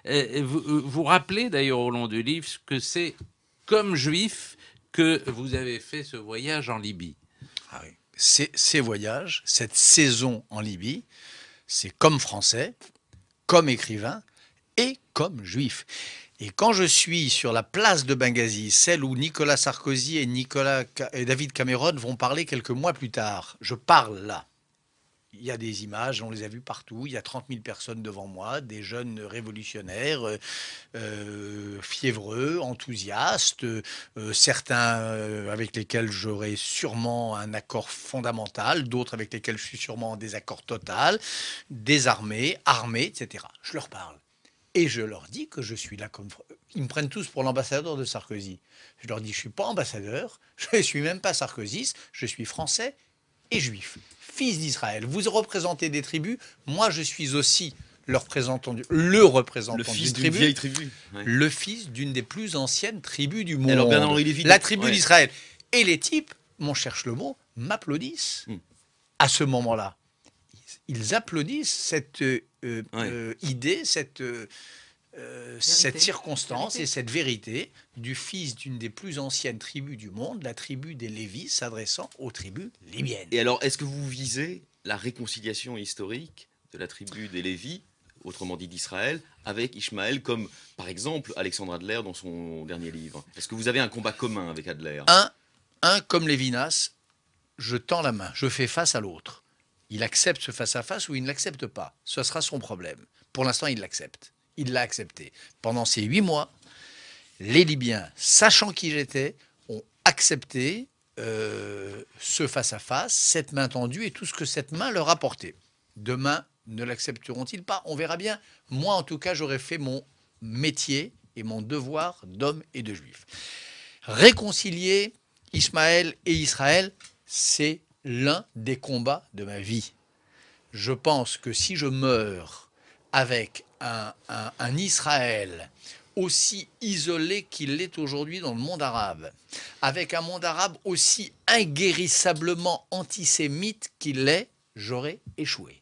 Vous rappelez d'ailleurs au long du livre que c'est comme juif que vous avez fait ce voyage en Libye. Ah oui. Ces voyages, cette saison en Libye, c'est comme français, comme écrivain et comme juif. Et quand je suis sur la place de Benghazi, celle où Nicolas Sarkozy et David Cameron vont parler quelques mois plus tard, je parle là. Il y a des images, on les a vues partout. Il y a 30 000 personnes devant moi, des jeunes révolutionnaires, fiévreux, enthousiastes, certains avec lesquels j'aurai sûrement un accord fondamental, d'autres avec lesquels je suis sûrement en désaccord total, désarmés, armés, etc. Je leur parle. Et je leur dis que je suis là comme... Ils me prennent tous pour l'ambassadeur de Sarkozy. Je leur dis, je ne suis pas ambassadeur, je ne suis même pas sarkozyste, je suis français et juif, fils d'Israël. Vous représentez des tribus, moi je suis aussi le représentant Le fils d'une d'une tribu, vieille tribu. Ouais. le fils d'une des plus anciennes tribus du Et alors monde, Bernard-Henri Lévy, la tribu ouais. d'Israël. Et les types, mon cherche le mot, m'applaudissent Hmm. à ce moment-là. Ils applaudissent cette Ouais. idée, cette circonstance Vérité. et cette vérité du fils d'une des plus anciennes tribus du monde, la tribu des Lévis, s'adressant aux tribus libyennes. Et alors, est-ce que vous visez la réconciliation historique de la tribu des Lévis, autrement dit d'Israël, avec Ishmaël, comme par exemple Alexandre Adler dans son dernier livre? Est-ce que vous avez un combat commun avec Adler? Un comme Lévinas, je tends la main, je fais face à l'autre. Il accepte ce face-à-face ou il ne l'accepte pas. Ce sera son problème. Pour l'instant, il l'accepte. Il l'a accepté. Pendant ces 8 mois, les Libyens, sachant qui j'étais, ont accepté ce face-à-face, cette main tendue et tout ce que cette main leur apportait. Demain, ne l'accepteront-ils pas? On verra bien. Moi, en tout cas, j'aurais fait mon métier et mon devoir d'homme et de juif. Réconcilier Ismaël et Israël, c'est l'un des combats de ma vie. Je pense que si je meurs avec un Israël aussi isolé qu'il l'est aujourd'hui dans le monde arabe, avec un monde arabe aussi inguérissablement antisémite qu'il l'est, j'aurais échoué.